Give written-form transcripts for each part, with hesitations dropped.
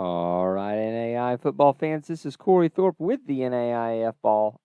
All right, NAI football fans, this is Cory Thorpe with the NAIAFBALL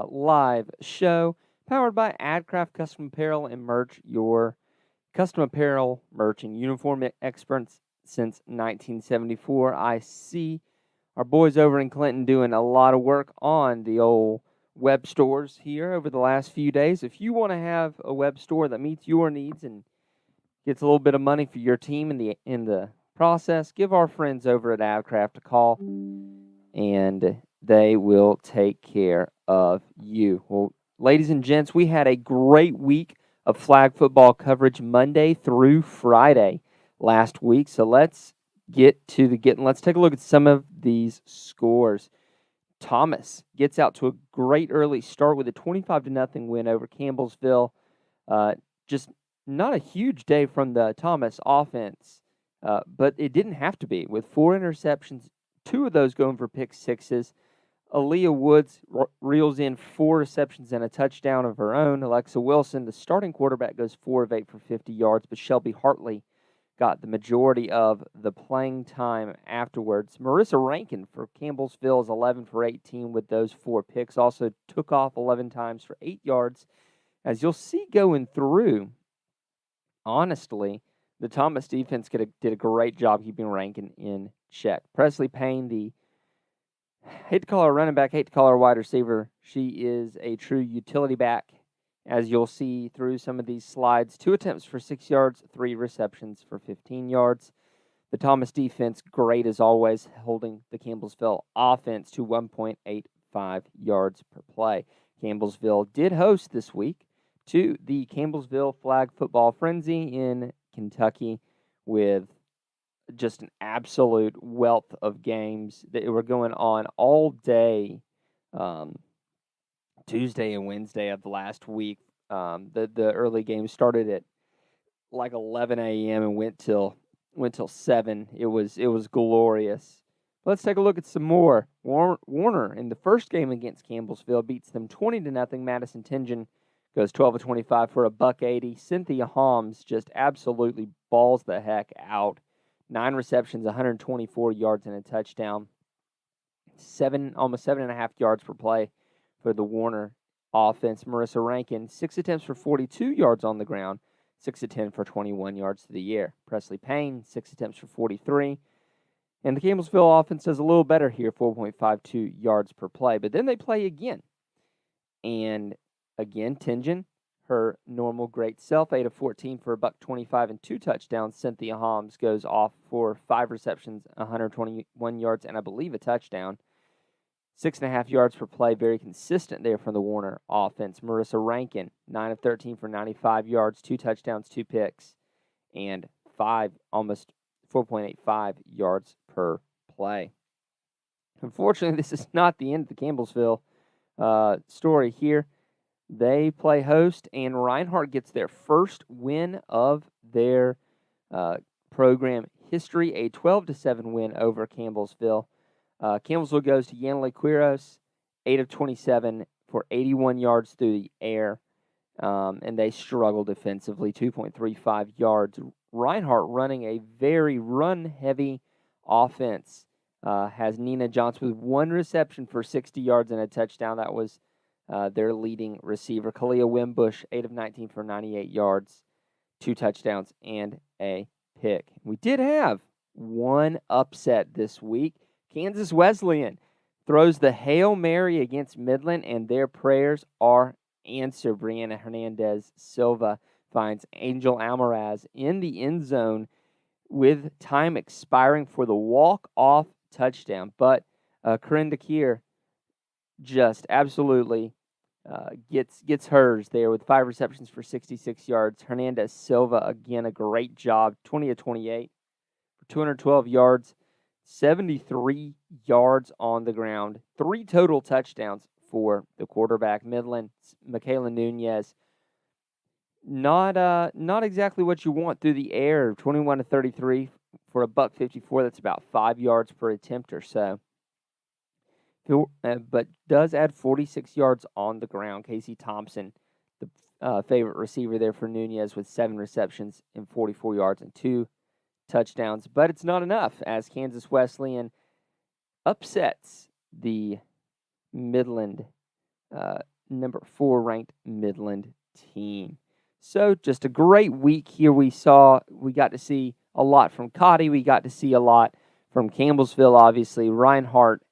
live show, powered by AdCraft Custom Apparel and Merch, your custom apparel, merch, and uniform experts since 1974. I see our boys over in Clinton doing a lot of work on the old web stores here over the last few days. If you want to have a web store that meets your needs and gets a little bit of money for your team in the process, give our friends over at AdCraft a call, and they will take care of you. Well, ladies and gents, we had a great week of flag football coverage Monday through Friday last week. So let's get to the getting. Let's take a look at some of these scores. Thomas gets out to a great early start with a 25-0 win over Campbellsville. Just not a huge day from the Thomas offense, but it didn't have to be. With 4 interceptions, 2 of those going for pick sixes. Aaliyah Woods reels in 4 receptions and a touchdown of her own. Alexa Wilson, the starting quarterback, goes 4 of 8 for 50 yards, but Shelby Hartley got the majority of the playing time afterwards. Marissa Rankin for Campbellsville is 11 for 18 with those 4 picks. Also took off 11 times for 8 yards. As you'll see going through, honestly, the Thomas defense did a great job keeping Rankin in check. Presley Payne, hate to call her running back, hate to call her wide receiver. She is a true utility back, as you'll see through some of these slides. 2 attempts for 6 yards, 3 receptions for 15 yards. The Thomas defense, great as always, holding the Campbellsville offense to 1.85 yards per play. Campbellsville did host this week to the Campbellsville Flag Football Frenzy in Kentucky with just an absolute wealth of games that were going on all day, Tuesday and Wednesday of the last week. The early games started at like 11 a.m. and went till 7. It was glorious. Let's take a look at some more. Warner in the first game against Campbellsville beats them 20-0. Madison Tingen goes 12 of 25 for a $180. Cynthia Holmes just absolutely balls the heck out. 9 receptions, 124 yards, and a touchdown. Almost 7.5 yards per play for the Warner offense. Marissa Rankin, 6 attempts for 42 yards on the ground, 6 of 10 for 21 yards to the air. Presley Payne, 6 attempts for 43. And the Campbellsville offense does a little better here, 4.52 yards per play. But then they play again. And again, Tingen, her normal great self, 8 of 14 for a $125 and 2 touchdowns. Cynthia Holmes goes off for 5 receptions, 121 yards, and I believe a touchdown. 6.5 yards per play, very consistent there from the Warner offense. Marissa Rankin, 9 of 13 for 95 yards, 2 touchdowns, 2 picks, and almost 4.85 yards per play. Unfortunately, this is not the end of the Campbellsville story here. They play host, and Reinhardt gets their first win of their program history, a 12-7 win over Campbellsville. Campbellsville goes to Yaneli Quiros, 8 of 27 for 81 yards through the air, and they struggle defensively, 2.35 yards. Reinhardt running a very run-heavy offense. Has Nina Johnson with 1 reception for 60 yards and a touchdown. That was their leading receiver. Kalia Wimbush, 8 of 19 for 98 yards, 2 touchdowns, and a pick. We did have one upset this week. Kansas Wesleyan throws the Hail Mary against Midland, and their prayers are answered. Brianna Hernandez Silva finds Angel Almaraz in the end zone with time expiring for the walk-off touchdown. But Corinne DeKeer just absolutely gets hers there with 5 receptions for 66 yards. Hernandez Silva, again, a great job, 20 of 28 for 212 yards, 73 yards on the ground, 3 total touchdowns for the quarterback. Midland, Michaela Nunez, not exactly what you want through the air, 21 to 33 for a $154. That's about 5 yards per attempt or so. But does add 46 yards on the ground. Casey Thompson, the favorite receiver there for Nunez, with 7 receptions and 44 yards and 2 touchdowns, but it's not enough as Kansas Wesleyan upsets the Midland, number 4 ranked Midland team. So just a great week here. We got to see a lot from Cory. We got to see a lot from Campbellsville, obviously. Reinhardt,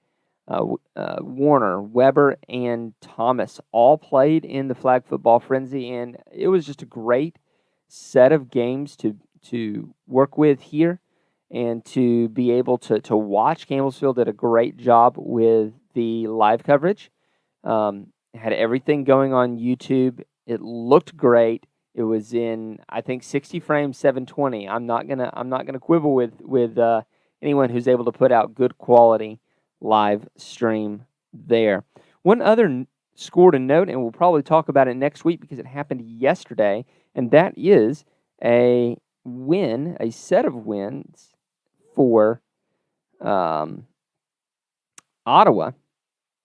Warner, Weber, and Thomas all played in the Flag Football Frenzy, and it was just a great set of games to work with here and to be able to watch. Campbellsville did a great job with the live coverage. Had everything going on YouTube. It looked great. It was in, I think, 60 frames, 720. I'm not gonna quibble with anyone who's able to put out good quality live stream there. One other score to note, and we'll probably talk about it next week because it happened yesterday, and that is a set of wins for Ottawa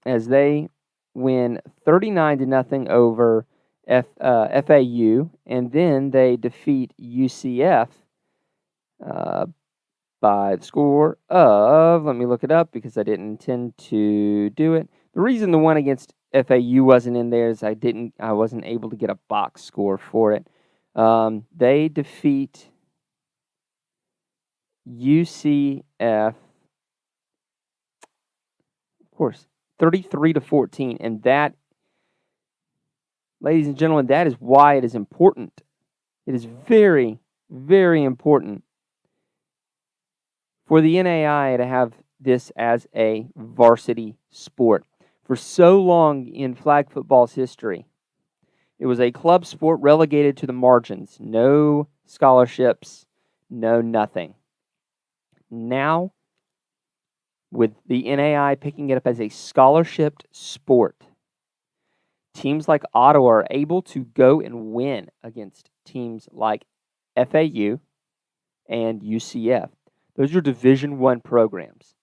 as they win 39-0 over FAU, and then they defeat UCF by the score of, let me look it up because I didn't intend to do it. The reason the one against FAU wasn't in there is I wasn't able to get a box score for it. They defeat UCF, of course, 33-14, and that, ladies and gentlemen, that is why it is important. It is very, very important for the NAIA to have this as a varsity sport. For so long in flag football's history, it was a club sport relegated to the margins. No scholarships, no nothing. Now, with the NAIA picking it up as a scholarship sport, teams like Ottawa are able to go and win against teams like FAU and UCF. Those are Division I programs.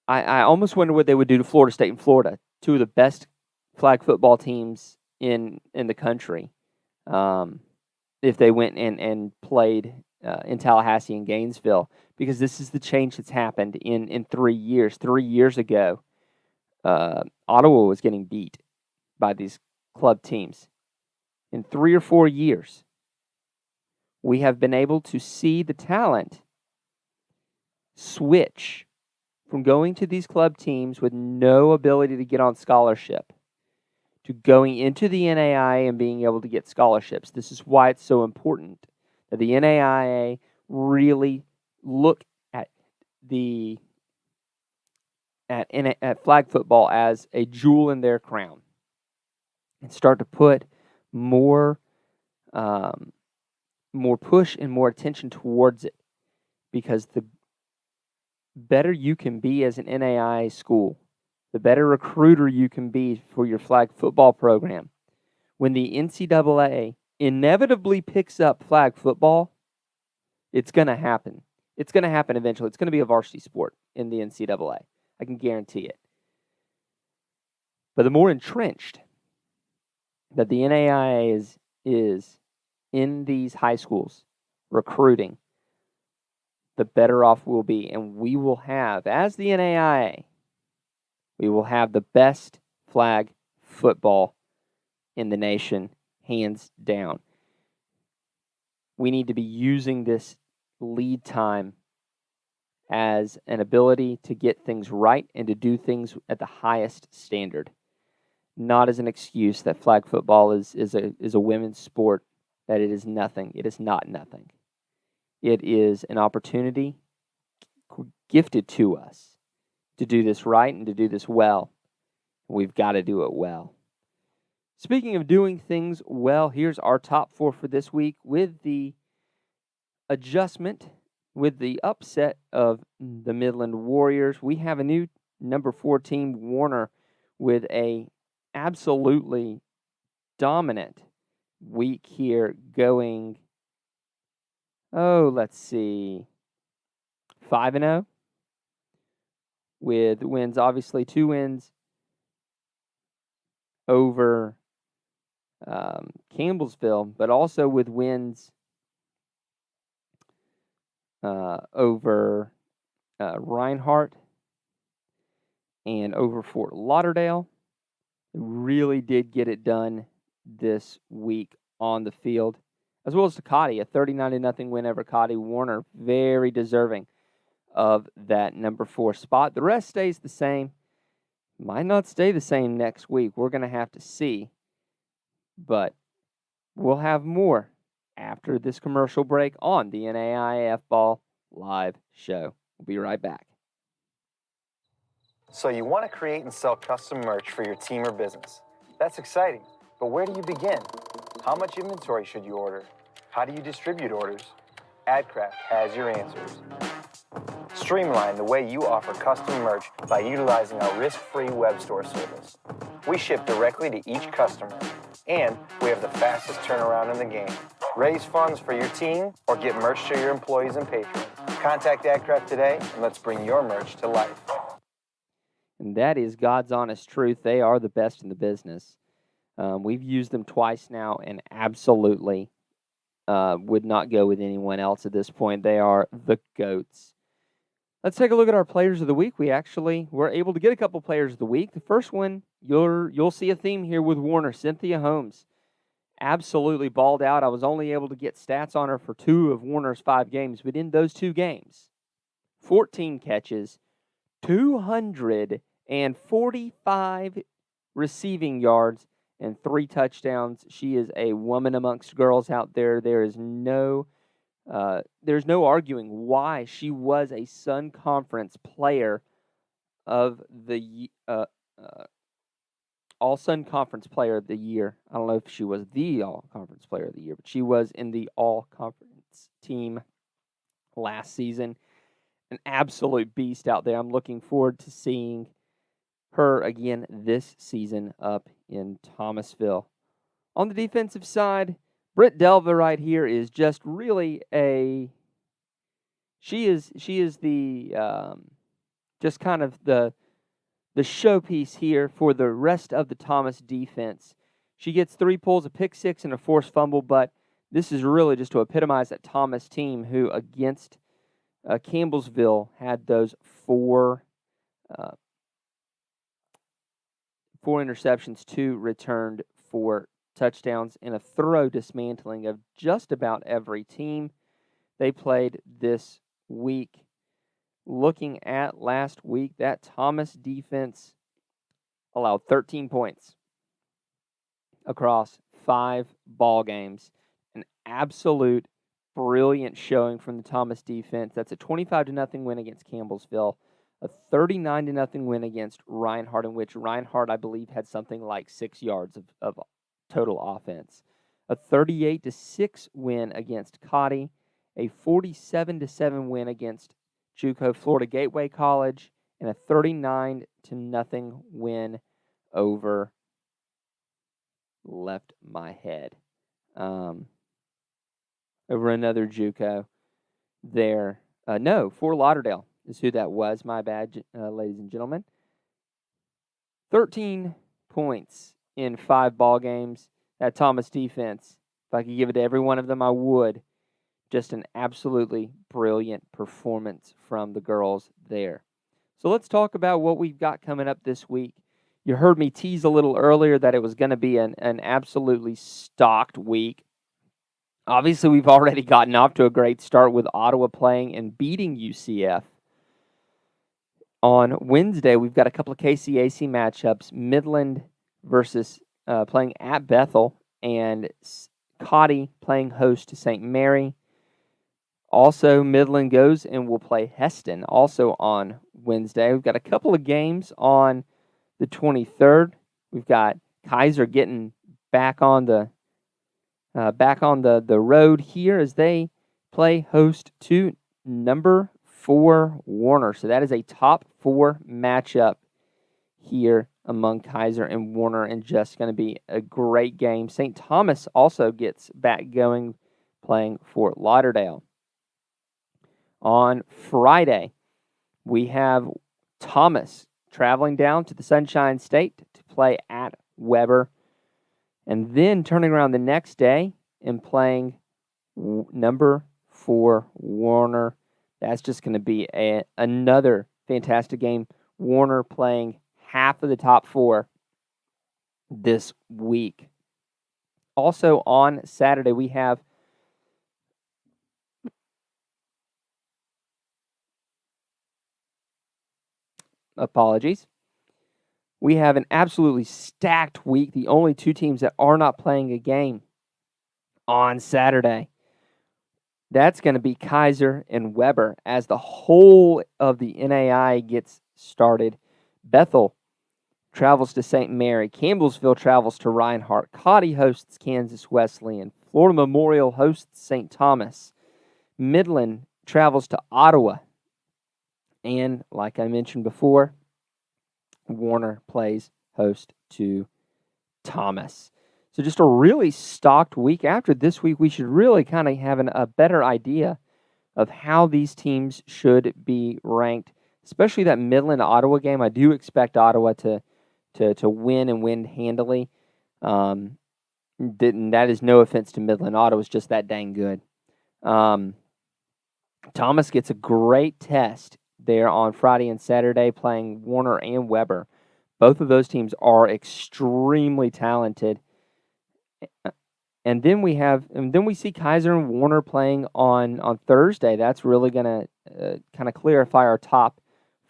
I almost wonder what they would do to Florida State and Florida, two of the best flag football teams in the country, if they went and played in Tallahassee and Gainesville, because this is the change that's happened in 3 years. 3 years ago, Ottawa was getting beat by these club teams. In 3 or 4 years, we have been able to see the talent switch from going to these club teams with no ability to get on scholarship to going into the NAIA and being able to get scholarships. This is why it's so important that the NAIA really look at at flag football as a jewel in their crown and start to put more push and more attention towards it, because the better you can be as an NAIA school, the better recruiter you can be for your flag football program. When the NCAA inevitably picks up flag football, it's going to happen. It's going to happen eventually. It's going to be a varsity sport in the NCAA. I can guarantee it. But the more entrenched that the NAIA is in these high schools recruiting, the better off we'll be. And we will have, as the NAIA, we will have the best flag football in the nation, hands down. We need to be using this lead time as an ability to get things right and to do things at the highest standard, not as an excuse that flag football is a women's sport, that it is nothing. It is not nothing. It is an opportunity gifted to us to do this right and to do this well. We've got to do it well. Speaking of doing things well, here's our top 4 for this week with the adjustment, with the upset of the Midland Warriors. We have a new number 4 team, Warner, with a absolutely dominant week here, going, let's see, 5-0 with wins, obviously 2 wins over Campbellsville, but also with wins over Reinhardt and over Fort Lauderdale. Really did get it done this week on the field, as well as Tecate, a 39-0 win over Tecate. Warner, very deserving of that number 4 spot. The rest stays the same. Might not stay the same next week. We're going to have to see. But we'll have more after this commercial break on the NAIAFBALL live show. We'll be right back. So you want to create and sell custom merch for your team or business. That's exciting, but where do you begin? How much inventory should you order? How do you distribute orders? AdCraft has your answers. Streamline the way you offer custom merch by utilizing our risk-free web store service. We ship directly to each customer, and we have the fastest turnaround in the game. Raise funds for your team or get merch to your employees and patrons. Contact AdCraft today, and let's bring your merch to life. And that is God's honest truth. They are the best in the business. We've used them twice now and absolutely would not go with anyone else at this point. They are the GOATs. Let's take a look at our players of the week. We actually were able to get a couple players of the week. The first one, you'll see a theme here with Warner. Cynthia Holmes absolutely balled out. I was only able to get stats on her for 2 of Warner's 5 games, but in those 2 games, 14 catches, 245 receiving yards, and 3 touchdowns. She is a woman amongst girls out there. There's no arguing why she was a Sun Conference player of the All Sun Conference Player of the Year. I don't know if she was the All Conference Player of the Year, but she was in the All Conference team last season. An absolute beast out there. I'm looking forward to seeing her again this season up in Thomasville. On the defensive side, Britt Delva right here is just really she is the just kind of the showpiece here for the rest of the Thomas defense. She gets 3 pulls, a pick 6, and a forced fumble, but this is really just to epitomize that Thomas team who against Campbellsville had those 4 interceptions, 2 returned for touchdowns, and a thorough dismantling of just about every team they played this week. Looking at last week, that Thomas defense allowed 13 points across 5 ball games. An absolute brilliant showing from the Thomas defense. That's a 25-0 win against Campbellsville, a 39-0 win against Reinhardt, in which Reinhardt, I believe, had something like 6 yards of total offense. A 38-6 win against Cotty, a 47-7 win against JUCO Florida Gateway College, and a 39-0 win over over another JUCO there. Fort Lauderdale is who that was. My bad, ladies and gentlemen. 13 points in 5 ball games. That Thomas defense, if I could give it to every one of them, I would. Just an absolutely brilliant performance from the girls there. So let's talk about what we've got coming up this week. You heard me tease a little earlier that it was going to be an absolutely stocked week. Obviously, we've already gotten off to a great start with Ottawa playing and beating UCF. On Wednesday, we've got a couple of KCAC matchups. Midland versus playing at Bethel, and Cotty playing host to St. Mary. Also, Midland goes and will play Heston also on Wednesday. We've got a couple of games on the 23rd. We've got Kaiser getting back on the road here as they play host to number 4 Warner. So that is a top 4 matchup here among Kaiser and Warner, and just going to be a great game. St. Thomas also gets back going, playing Fort Lauderdale. On Friday, we have Thomas traveling down to the Sunshine State to play at Weber, and then turning around the next day and playing number 4 Warner That's just going to be another fantastic game. Warner playing half of the top 4 this week. Also on Saturday, we have we have an absolutely stacked week. The only 2 teams that are not playing a game on Saturday. That's going to be Kaiser and Weber as the whole of the NAI gets started. Bethel travels to St. Mary. Campbellsville travels to Reinhardt. Cotty hosts Kansas Wesleyan. Florida Memorial hosts St. Thomas. Midland travels to Ottawa. And like I mentioned before, Warner plays host to Thomas. So just a really stocked week. After this week, we should really kind of have a better idea of how these teams should be ranked, especially that Midland-Ottawa game. I do expect Ottawa to win and win handily. That is no offense to Midland. Ottawa's just that dang good. Thomas gets a great test there on Friday and Saturday playing Warner and Weber. Both of those teams are extremely talented. And then we see Kaiser and Warner playing on Thursday. That's really going to kind of clarify our top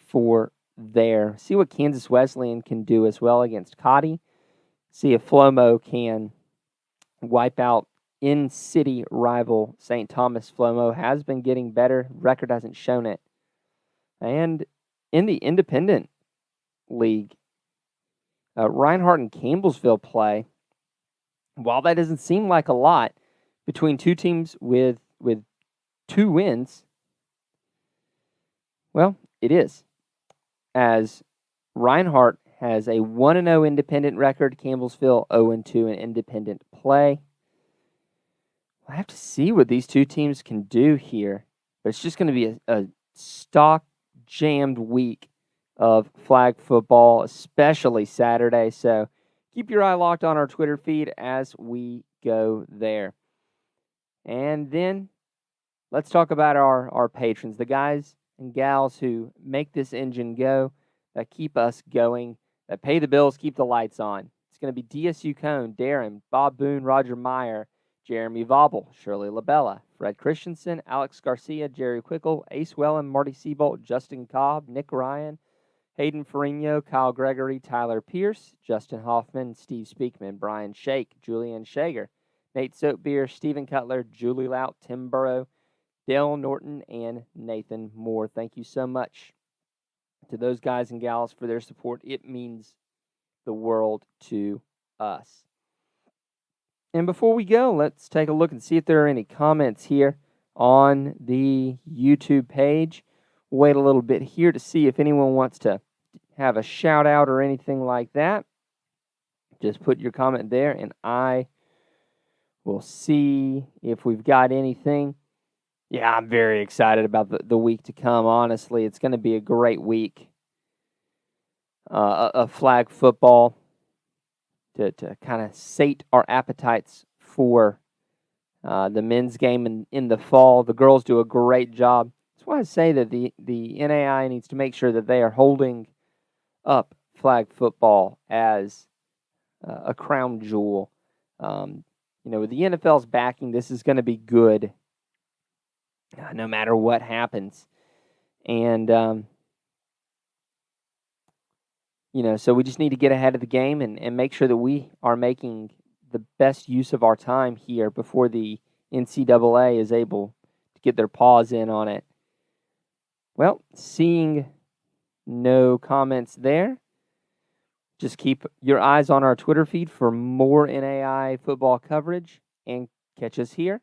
4 there. See what Kansas Wesleyan can do as well against Cotty. See if Flomo can wipe out in-city rival St. Thomas. Flomo has been getting better. Record hasn't shown it. And in the independent league, Reinhardt and Campbellsville play. While that doesn't seem like a lot between 2 teams with 2 wins, well, it is. As Reinhardt has a 1-0 independent record, Campbellsville 0-2 in independent play. We'll have to see what these 2 teams can do here. But it's just going to be a stock-jammed week of flag football, especially Saturday. So keep your eye locked on our Twitter feed as we go there. And then let's talk about our patrons, the guys and gals who make this engine go, that keep us going, that pay the bills, keep the lights on. It's going to be DSU Cone, Darren, Bob Boone, Roger Meyer, Jeremy Vobble, Shirley Labella, Fred Christensen, Alex Garcia, Jerry Quickle, Ace Wellen, Marty Seabolt, Justin Cobb, Nick Ryan, Hayden Ferrigno, Kyle Gregory, Tyler Pierce, Justin Hoffman, Steve Speakman, Brian Shake, Julian Shager, Nate Soapbeer, Stephen Cutler, Julie Lout, Tim Burrow, Dale Norton, and Nathan Moore. Thank you so much to those guys and gals for their support. It means the world to us. And before we go, let's take a look and see if there are any comments here on the YouTube page. Wait a little bit here to see if anyone wants to have a shout out or anything like that. Just put your comment there and I will see if we've got anything. Yeah, I'm very excited about the week to come, honestly. It's going to be a great week of flag football to kind of sate our appetites for the men's game in the fall. The girls do a great job. That's why I say that the NAI needs to make sure that they are holding up flag football as a crown jewel. With the NFL's backing, this is going to be good no matter what happens. And, so we just need to get ahead of the game and make sure that we are making the best use of our time here before the NCAA is able to get their paws in on it. Well, seeing no comments there, just keep your eyes on our Twitter feed for more NAI football coverage and catch us here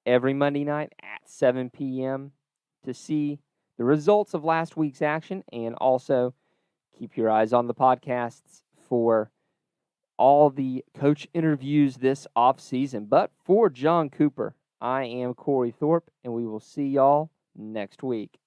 every Monday night at 7 p.m. to see the results of last week's action, and also keep your eyes on the podcasts for all the coach interviews this offseason. But for John Cooper, I am Cory Thorpe, and we will see y'all next week.